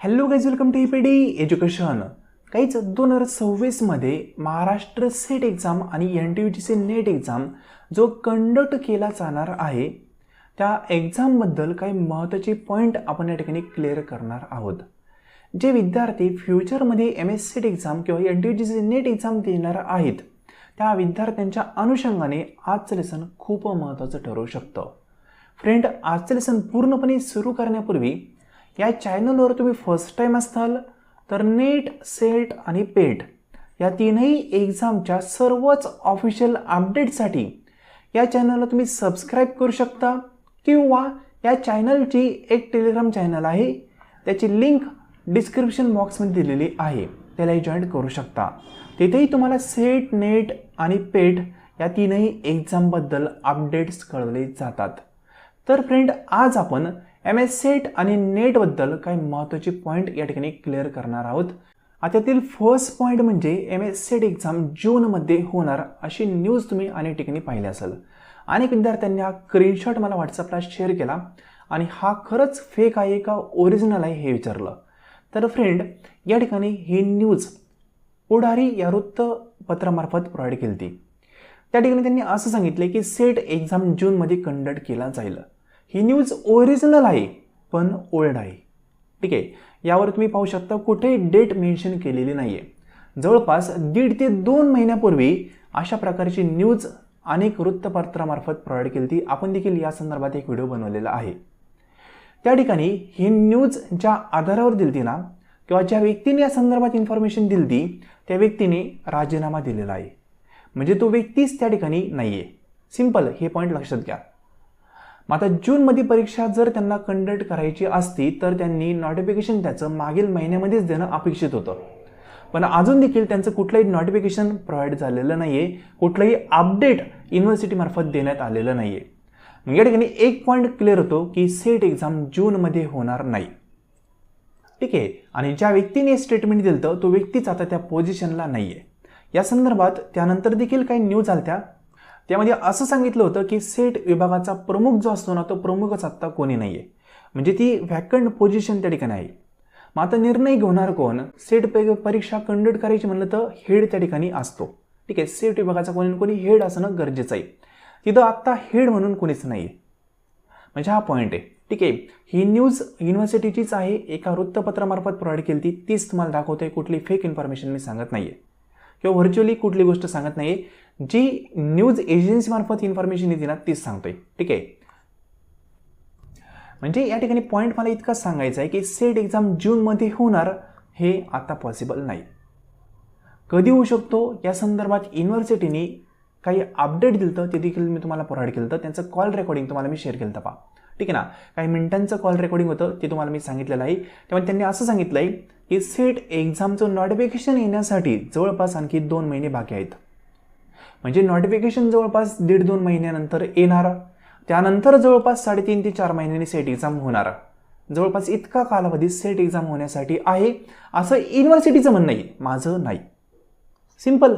Hello guys, welcome to EPD education. काहीच 2026 मध्ये Maharashtra set exam आणि NTUTC नेट एक्झाम जो कंडक्ट केला जाणार आहे त्या एक्झामबद्दल काही महत्त्वाचे पॉईंट आपण या ठिकाणी क्लिअर करणार आहोत. जे विद्यार्थी फ्युचरमध्ये MS सेट एक्झाम किंवा NTUTC नेट एक्झाम देणार आहेत त्या विद्यार्थ्यांच्या अनुषंगाने आजचं लेसन खूप महत्त्वाचं ठरू शकतं. फ्रेंड, आजचं लेसन पूर्णपणे सुरू करण्यापूर्वी या चॅनलवर तुम्ही फर्स्ट टाइम असाल तर नेट, सेट आणि पेट या तीनही एक्झामच्या सर्वच ऑफिशियल अपडेटसाठी या चॅनलला तुम्ही सबस्क्राईब करू शकता किंवा या चॅनलची एक टेलिग्राम चॅनल आहे, त्याची लिंक डिस्क्रिप्शन बॉक्समध्ये दिलेली आहे, त्यालाही जॉईन करू शकता. तिथेही तुम्हाला सेट, नेट आणि पेट या तीनही एक्झामबद्दल अपडेट्स कळवले जातात. तर फ्रेंड, आज आपण MS सेट आणि नेटबद्दल काही महत्त्वाचे पॉईंट या ठिकाणी क्लिअर करणार आहोत. त्यातील फर्स्ट पॉईंट म्हणजे MS सेट एक्झाम जूनमध्ये होणार अशी न्यूज तुम्ही अनेक ठिकाणी पाहिली असेल. अनेक विद्यार्थ्यांनी हा स्क्रीनशॉट मला व्हॉट्सअपला शेअर केला आणि हा खरंच फेक आहे का ओरिजिनल आहे हे विचारलं. तर फ्रेंड, या ठिकाणी ही न्यूज पुढारी या वृत्तपत्रामार्फत प्रोव्हाइड केली होती. त्या ठिकाणी त्यांनी असं सांगितले की सेट एक्झाम जूनमध्ये कंडक्ट केला जाईल. ही न्यूज ओरिजिनल आहे पण ओल्ड आहे. ठीक आहे, यावर तुम्ही पाहू शकता कुठेही डेट मेन्शन केलेली नाही आहे. जवळपास 1.5 ते 2 महिन्यापूर्वी अशा प्रकारची न्यूज अनेक वृत्तपत्रामार्फत प्रोव्हाइड केली होती. आपण देखील या संदर्भात एक व्हिडिओ बनवलेला आहे. त्या ठिकाणी ही न्यूज ज्या आधारावर दिली ना किंवा ज्या व्यक्तीने या संदर्भात इन्फॉर्मेशन दिली त्या व्यक्तीने राजीनामा दिलेला आहे. म्हणजे तो व्यक्तीच त्या ठिकाणी नाही आहे. सिंपल, हे पॉईंट लक्षात घ्या. आता जूनमध्ये परीक्षा जर त्यांना कंडक्ट करायची असती तर त्यांनी नोटिफिकेशन त्याचं मागील महिन्यामध्येच देणं अपेक्षित होतं. पण अजून देखील त्यांचं कुठलंही नोटिफिकेशन प्रोव्हाइड झालेलं नाही आहे, कुठलंही अपडेट युनिव्हर्सिटीमार्फत देण्यात आलेलं नाही आहे. मग या ठिकाणी एक पॉईंट क्लिअर होतो की सेट एक्झाम जूनमध्ये होणार नाही. ठीक आहे, आणि ज्या व्यक्तीने स्टेटमेंट दिलं तो व्यक्तीच आता त्या पोझिशनला नाही आहे. या संदर्भात त्यानंतर देखील काही न्यूज आल्या त्यामध्ये असं सांगितलं होतं की सेट विभागाचा प्रमुख जो असतो ना तो प्रमुखच आत्ता कोणी नाही आहे. म्हणजे ती व्हॅकंट पोझिशन त्या ठिकाणी आहे. मग आता निर्णय घेणार कोण? सेट परीक्षा कंडक्ट करायची म्हणलं तर हेड त्या ठिकाणी असतो. ठीक आहे, सेट विभागाचा कोणी हेड असणं गरजेचं आहे. तिथं आत्ता हेड म्हणून कोणीच नाही आहे. म्हणजे हा पॉईंट आहे. ठीक आहे, ही न्यूज युनिव्हर्सिटीचीच आहे, एका वृत्तपत्रामार्फत प्रोव्हाइड केली ती तीच तुम्हाला दाखवते. कुठली फेक इन्फॉर्मेशन मी सांगत नाही आहे किंवा व्हर्च्युअली कुठली गोष्ट सांगत नाही आहे. जी न्यूज एजन्सीमार्फत इन्फॉर्मेशन येते ना तीच सांगतोय. ठीक आहे, म्हणजे या ठिकाणी पॉईंट मला इतकाच सांगायचा आहे की सेट एक्झाम जूनमध्ये होणार हे आता पॉसिबल नाही. कधी होऊ शकतो या संदर्भात युनिव्हर्सिटीने काही अपडेट दिलं ते देखील मी तुम्हाला प्रोव्हाइड केलं. त्यांचं कॉल रेकॉर्डिंग तुम्हाला मी शेअर केलं पहा. ठीक आहे ना, काही मिनिटांचं कॉल रेकॉर्डिंग होतं ते तुम्हाला मी सांगितलेलं आहे. त्यामुळे त्यांनी असं सांगितलं आहे की सेट एक्झामचं नोटिफिकेशन येण्यासाठी जवळपास आणखी 2 महिने बाकी आहेत. म्हणजे नोटिफिकेशन जवळपास 1.5-2 महिन्यानंतर येणार, त्यानंतर जवळपास 3.5 ते 4 महिन्यांनी सेट एक्झाम होणार. जवळपास इतका कालावधी सेट एक्झाम होण्यासाठी आहे असं युनिव्हर्सिटीचं म्हणणं आहे, माझं नाही. सिंपल.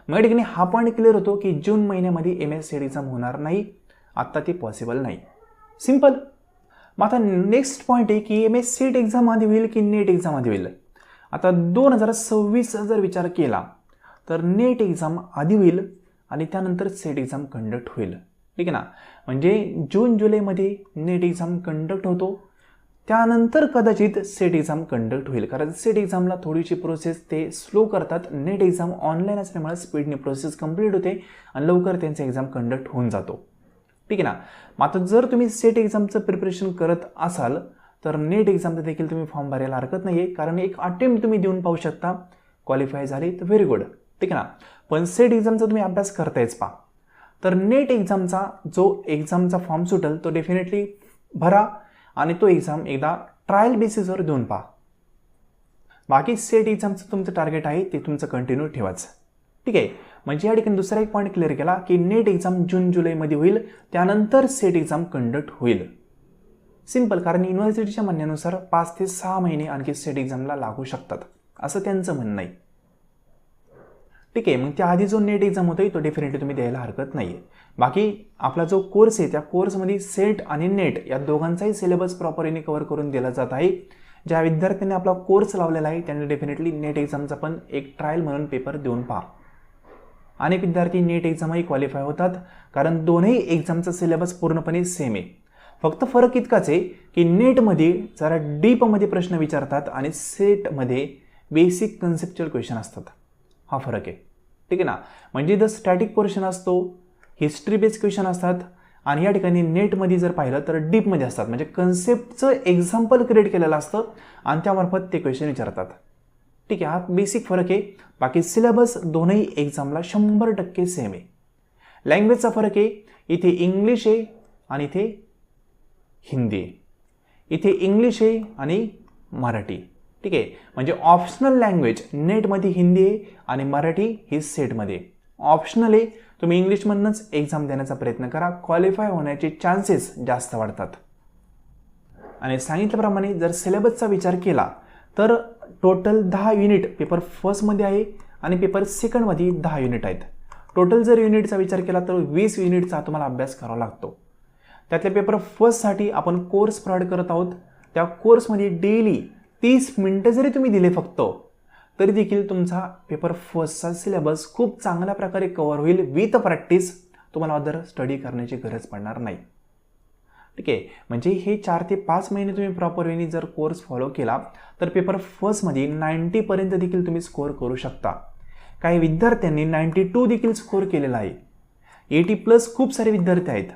मग या ठिकाणी हा पॉईंट क्लिअर होतो की जून महिन्यामध्ये MS सेट एक्झाम होणार नाही, आत्ता ते पॉसिबल नाही. सिंपल. मग आता नेक्स्ट पॉईंट आहे की MS सेट एक्झाम आधी होईल की नेट एक्झाम आधी होईल. आता 2026 जर विचार केला तर नेट एक्झाम आधी होईल आणि त्यानंतर सेट एक्झाम कंडक्ट होईल. ठीक आहे ना, म्हणजे जून-जुलैमध्ये नेट एक्झाम कंडक्ट होतो, त्यानंतर कदाचित सेट एक्झाम कंडक्ट होईल. कारण सेट एक्झामला थोडीशी प्रोसेस ते स्लो करतात. नेट एक्झाम ऑनलाईन असल्यामुळे स्पीडने प्रोसेस कंप्लीट होते आणि लवकर त्यांचा एक्झाम कंडक्ट होऊन जातो. ठीक आहे ना. मग आता जर तुम्ही सेट एक्झामचं प्रिपरेशन करत असाल तर नेट एक्झामचं देखील तुम्ही फॉर्म भरायला हरकत नाही आहे. कारण एक अटेम्प्ट तुम्ही देऊन पाहू शकता, क्वालिफाय झाले तर व्हेरी गुड. ठीक आहे ना, पण सेट एक्झामचा तुम्ही अभ्यास करतायच पहा. तर नेट एक्झामचा जो एक्झामचा फॉर्म सुटेल तो डेफिनेटली भरा आणि तो एक्झाम एकदा ट्रायल बेसिसवर देऊन पहा. बाकी सेट एक्झामचं तुमचं टार्गेट आहे ते तुमचं कंटिन्यू ठेवायचं. ठीक आहे, म्हणजे या ठिकाणी दुसरा एक पॉईंट क्लिअर केला की नेट एक्झाम जून-जुलैमध्ये होईल, त्यानंतर सेट एक्झाम कंडक्ट होईल. सिंपल. कारण युनिव्हर्सिटीच्या म्हणण्यानुसार 5 ते 6 महिने आणखी सेट एक्झामला लागू शकतात असं त्यांचं म्हणणं आहे. ठीक आहे, मग त्याआधी जो नेट एक्झाम होतोय तो डेफिनेटली तुम्ही द्यायला हरकत नाही आहे. बाकी आपला जो कोर्स आहे त्या कोर्समध्ये सेट आणि नेट या दोघांचाही सिलेबस प्रॉपरली कव्हर करून दिला जात आहे. ज्या विद्यार्थ्यांनी आपला कोर्स लावलेला आहे त्यांनी डेफिनेटली नेट एक्झामचा पण एक ट्रायल म्हणून पेपर देऊन पहा. अनेक विद्यार्थी नेट एक्झामही क्वालिफाय होतात, कारण दोन्ही एक्झामचा सिलेबस पूर्णपणे सेम आहे. फक्त फरक इतकाच आहे की नेटमध्ये जरा डीपमध्ये प्रश्न विचारतात आणि सेटमध्ये बेसिक कन्सेप्च्युअल क्वेश्चन असतात. हा फरक आहे. ठीक आहे ना. म्हणजे द स्टॅटिक पोर्शन असतो, हिस्ट्री बेस्ड क्वेश्चन असतात, आणि या ठिकाणी नेटमध्ये जर पाहिलं तर डीपमध्ये असतात. म्हणजे कन्सेप्टचं एक्झाम्पल क्रिएट केलेलं असतं आणि त्यामार्फत ते क्वेश्चन विचारतात. ठीक आहे. हा बेसिक फरक आहे. बाकी सिलेबस दोनही एक्झामला 100% सेम आहे. लँग्वेजचा फरक आहे. इथे इंग्लिश आहे आणि इथे हिंदी आहे. इथे इंग्लिश आहे आणि मराठी. ठीक आहे. म्हणजे ऑप्शनल लँग्वेज नेटमध्ये हिंदी आहे आणि मराठी ही सेटमध्ये. ऑप्शनल आहे. तुम्ही इंग्लिशमधूनच एक्झाम देण्याचा प्रयत्न करा. क्वालिफाय होण्याचे चान्सेस जास्त वाढतात. आणि सांगितल्याप्रमाणे जर सिलेबसचा विचार केला तर टोटल 10 युनिट पेपर फर्स्टमध्ये आहे आणि पेपर सेकंडमध्ये 10 युनिट आहेत. टोटल जर युनिटचा विचार केला तर 20 युनिटचा तुम्हाला अभ्यास करावा लागतो. त्यातल्या पेपर फर्स्टसाठी आपण कोर्स प्रोव्हाइड करत आहोत. त्या कोर्समध्ये डेली 30 मिनिटं जरी तुम्ही दिले फक्त, तरी देखील तुमचा पेपर फर्स्टचा सिलेबस खूप चांगल्या प्रकारे कव्हर होईल. विथ प्रॅक्टिस तुम्हाला अदर स्टडी करण्याची गरज पडणार नाही. ठीक आहे. म्हणजे हे 4 ते 5 महिने तुम्ही प्रॉपर वेनी जर कोर्स फॉलो केला तर पेपर फर्स्टमध्ये 90पर्यंत देखील तुम्ही स्कोअर करू शकता. काही विद्यार्थ्यांनी 92 देखील स्कोअर केलेला आहे. 80+ खूप सारे विद्यार्थी आहेत.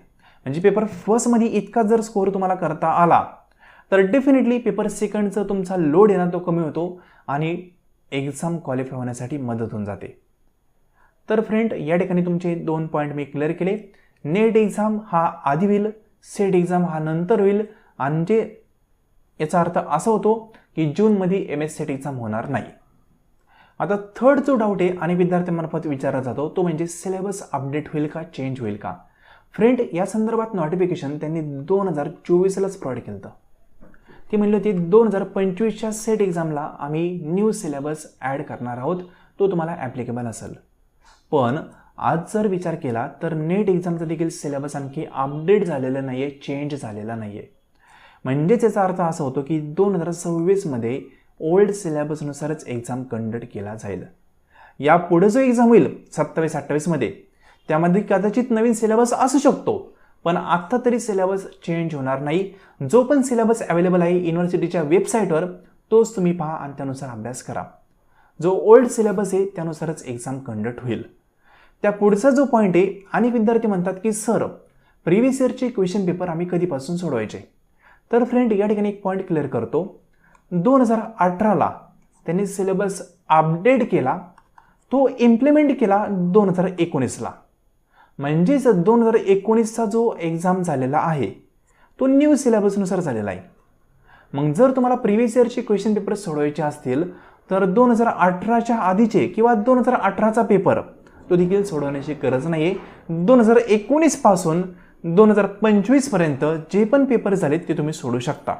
म्हणजे पेपर फर्स्टमध्ये इतका जर स्कोअर तुम्हाला करता आला तर डेफिनेटली पेपर सेकंडचा तुमचा लोड येणार तो कमी होतो आणि एक्झाम क्वालिफाय होण्यासाठी मदत होऊन जाते. तर फ्रेंड, या ठिकाणी तुमचे 2 पॉईंट मी क्लिअर केले. नेट एक्झाम हा आधी होईल, सेट एक्झाम हा नंतर होईल. म्हणजे याचा अर्थ असा होतो की जूनमध्ये MS सेट एक्झाम होणार नाही. आता थर्ड जो डाऊट आहे आणि विद्यार्थ्यांमार्फत विचारला जातो तो म्हणजे सिलेबस अपडेट होईल का, चेंज होईल का. फ्रेंड, या संदर्भात नोटिफिकेशन त्यांनी 2024लाच प्रोव्हाइड केलं होतं. ते म्हणले होते 2025च्या सेट एक्झामला आम्ही न्यू सिलेबस ॲड करणार आहोत, तो तुम्हाला ॲप्लिकेबल असेल. पण आज जर विचार केला तर नेट एक्झामचा देखील सिलेबस आणखी अपडेट झालेला नाही आहे, चेंज झालेला नाही आहे. म्हणजेच याचा अर्थ असा होतो की 2026मध्ये ओल्ड सिलेबसनुसारच एक्झाम कंडक्ट केला जाईल. यापुढे जो एक्झाम होईल 27-28मध्ये त्यामध्ये कदाचित नवीन सिलेबस असू शकतो, पण आत्ता तरी सिलेबस चेंज होणार नाही. जो पण सिलेबस अवेलेबल आहे युनिव्हर्सिटीच्या वेबसाईटवर तोच तुम्ही पहा आणि त्यानुसार अभ्यास करा. जो ओल्ड सिलेबस आहे त्यानुसारच एक्झाम कंडक्ट होईल. त्या पुढचा जो पॉईंट आहे, आणि विद्यार्थी म्हणतात की सर प्रिव्हियस इयरचे क्वेश्चन पेपर आम्ही कधीपासून सोडवायचे. तर फ्रेंड, या ठिकाणी एक पॉईंट क्लिअर करतो. 2018ला त्यांनी सिलेबस अपडेट केला, तो इम्प्लिमेंट केला 2019ला. म्हणजेच 2019चा जो एक्झाम झालेला आहे तो न्यू सिलेबसनुसार झालेला आहे. मग जर तुम्हाला प्रिव्हियस इयरचे क्वेश्चन पेपर सोडवायचे असतील तर 2018च्या आधीचे किंवा 2018चा पेपर तो देखील सोडवण्याची गरज नाही आहे. 2019 पासून 2025पर्यंत जे पण पेपर झालेत ते तुम्ही सोडू शकता.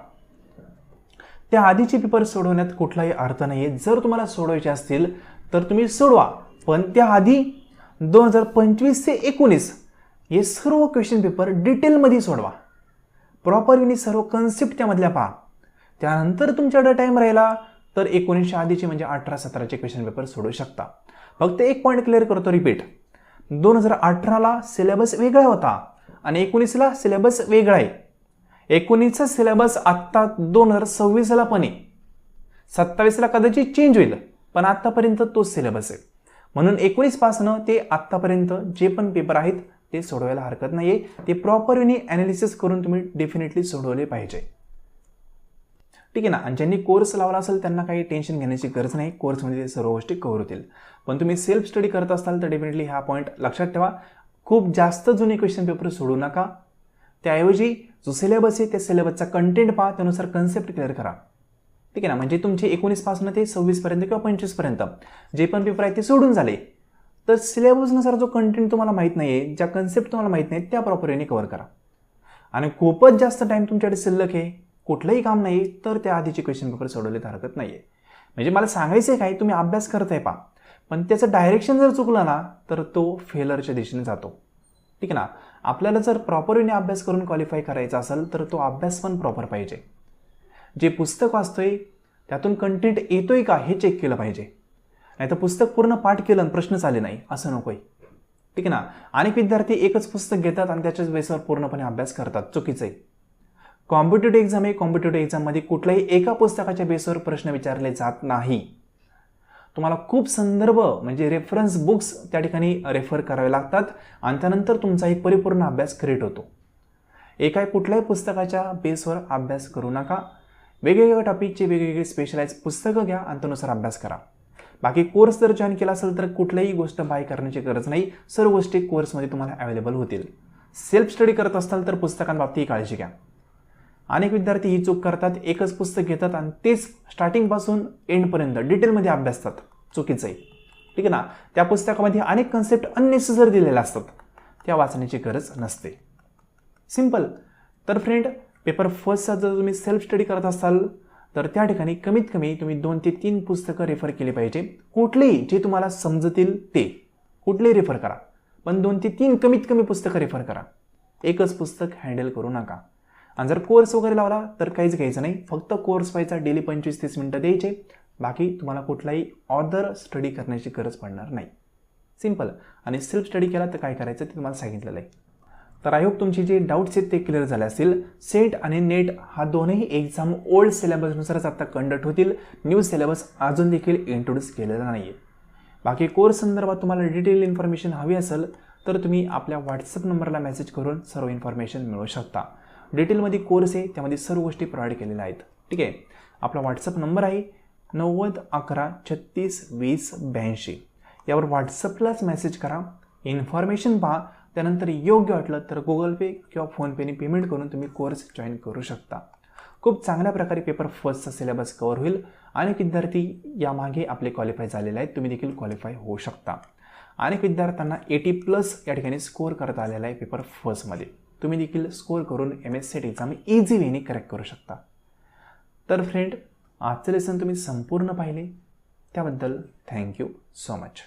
त्या आधीचे पेपर सोडवण्यात कुठलाही अर्थ नाही आहे. जर तुम्हाला सोडवायचे असतील तर तुम्ही सोडवा, पण त्याआधी 2025 ते 19 हे सर्व क्वेश्चन पेपर डिटेलमध्ये सोडवा. प्रॉपरली सर्व कन्सेप्ट त्यामधल्या पहा. त्यानंतर तुमच्याकडे टाईम राहिला तर 19च्या आधीचे म्हणजे 18-17चे क्वेश्चन पेपर सोडू शकता. फक्त एक पॉईंट क्लिअर करतो, रिपीट. 2018ला सिलेबस वेगळा होता आणि 19ला सिलेबस वेगळा आहे. 19चा सिलेबस आत्ता 2026ला पण आहे. 27ला कदाचित चेंज होईल, पण आत्तापर्यंत तोच सिलेबस आहे. म्हणून 19 पासून ते आत्तापर्यंत जे पण पेपर आहेत ते सोडवायला हरकत नाही आहे. ते प्रॉपरली ॲनालिसिस करून तुम्ही डेफिनेटली सोडवले पाहिजे. ठीक आहे ना. आणि ज्यांनी कोर्स लावला असेल त्यांना काही टेन्शन घेण्याची गरज नाही. कोर्समध्ये ते सर्व गोष्टी कव्हर होतील. पण तुम्ही सेल्फ स्टडी करत असाल तर डेफिनेटली हा पॉईंट लक्षात ठेवा. खूप जास्त जुने क्वेश्चन पेपर सोडू नका. त्याऐवजी जो सिलेबस आहे त्या सिलेबसचा कंटेंट पहा, त्यानुसार कन्सेप्ट क्लिअर करा. ठीक आहे ना. म्हणजे तुमचे 19 पासून ते 26पर्यंत किंवा 25पर्यंत जे पण पेपर आहेत ते सोडून झाले तर सिलेबसनुसार जो कंटेंट तुम्हाला माहीत नाही आहे, ज्या कन्सेप्ट तुम्हाला माहीत नाही त्या प्रॉपरली कव्हर करा. आणि खूपच जास्त टाईम तुमच्याकडे शिल्लक आहे, कुठलंही काम नाही, तर त्या आधीचे क्वेश्चन पेपर सोडवले तर हरकत नाही आहे. म्हणजे मला सांगायचं आहे काय, तुम्ही अभ्यास करताय पहा, पण त्याचं डायरेक्शन जर चुकलं ना तर तो फेलरच्या दिशेने जातो. ठीक आहे ना. आपल्याला जर प्रॉपरली अभ्यास करून क्वालिफाय करायचा असेल तर तो अभ्यास पण प्रॉपर पाहिजे. जे पुस्तक वाचतोय त्यातून कंटेंट येतोय का हे चेक केलं पाहिजे. नाही तर पुस्तक पूर्ण पाठ केलं आणि प्रश्नच आले नाही असं नकोय. ठीक आहे ना. अनेक विद्यार्थी एकच पुस्तक घेतात आणि त्याच्याच बेसवर पूर्णपणे अभ्यास करतात. चुकीचं आहे. कॉम्पिटेटिव्ह एक्झाम आहे. कॉम्पिटेटिव्ह एक्झाममध्ये कुठल्याही एका पुस्तकाच्या बेसवर प्रश्न विचारले जात नाही. तुम्हाला खूप संदर्भ म्हणजे रेफरन्स बुक्स त्या ठिकाणी रेफर करावे लागतात आणि त्यानंतर तुमचा एक परिपूर्ण अभ्यास क्रिएट होतो. एका कुठल्याही पुस्तकाच्या बेसवर अभ्यास करू नका. वेगवेगळ्या टॉपिकचे वेगवेगळे स्पेशलाइज पुस्तकं घ्या आणि त्यानुसार अभ्यास करा. बाकी कोर्स जर जॉईन केला असेल तर कुठल्याही गोष्ट बाय करण्याची गरज नाही. सर्व गोष्टी कोर्समध्ये तुम्हाला अवेलेबल होतील. सेल्फ स्टडी करत असाल तर पुस्तकांबाबतीत काळजी घ्या. अनेक विद्यार्थी ही चूक करतात. एकच पुस्तक घेतात आणि तेच स्टार्टिंगपासून एंडपर्यंत डिटेलमध्ये अभ्यासतात. चुकीचं आहे. ठीक आहे ना. त्या पुस्तकामध्ये अनेक कन्सेप्ट अननेसेसरी दिलेल्या असतात. त्या वाचण्याची गरज नसते. सिंपल. तर फ्रेंड, पेपर फर्स्टचा जर तुम्ही सेल्फ स्टडी करत असाल तर त्या ठिकाणी कमीत कमी तुम्ही 2 ते 3 पुस्तकं रेफर केली पाहिजे. कुठलेही जे तुम्हाला समजतील ते कुठलेही रेफर करा, पण 2 ते 3 कमीत कमी पुस्तकं रेफर करा. एकच पुस्तक हँडल करू नका. आणि जर कोर्स वगैरे लावला तर काहीच घ्यायचं नाही. फक्त कोर्स व्हायचा डेली 25-30 मिनिटं द्यायचे. बाकी तुम्हाला कुठलाही ऑदर स्टडी करण्याची गरज पडणार नाही. सिंपल. आणि सेल्फ स्टडी केला तर काय करायचं ते तुम्हाला सांगितलेलं आहे. तर आय होप तुमचे जे डाऊट्स आहेत ते क्लिअर झाले असतील. सेट आणि नेट हा दोनही एक्झाम ओल्ड सिलेबसनुसारच आता कंडक्ट होतील. न्यू सिलेबस अजून देखील इंट्रोड्यूस केलेला नाही आहे. बाकी कोर्स संदर्भात तुम्हाला डिटेल इन्फॉर्मेशन हवी असेल तर तुम्ही आपल्या व्हॉट्सअप नंबरला मेसेज करून सर्व इन्फॉर्मेशन मिळवू शकता. डिटेलमध्ये कोर्स आहे, त्यामध्ये सर्व गोष्टी प्रोव्हाइड केलेल्या आहेत. ठीक आहे. आपला व्हॉट्सअप नंबर आहे 9011362082. यावर व्हॉट्सअपलाच मेसेज करा. इन्फॉर्मेशन पहा. त्यानंतर योग्य वाटलं तर गुगल पे किंवा फोनपेने पेमेंट करून तुम्ही कोर्स जॉईन करू शकता. खूप चांगल्या प्रकारे पेपर फर्स्टचा सिलेबस कव्हर होईल. अनेक विद्यार्थी यामागे आपले क्वालिफाय झालेले आहेत. तुम्ही देखील क्वालिफाय होऊ शकता. अनेक विद्यार्थ्यांना 80+ या ठिकाणी स्कोअर करता आलेला आहे पेपर फर्स्टमध्ये. तुम्ही देखील स्कोअर करून MS एक्झाम इझी वेने करेक्ट करू शकता. तर फ्रेंड, आजचे लेसन तुम्ही संपूर्ण पाहिले त्याबद्दल थँक्यू सो मच.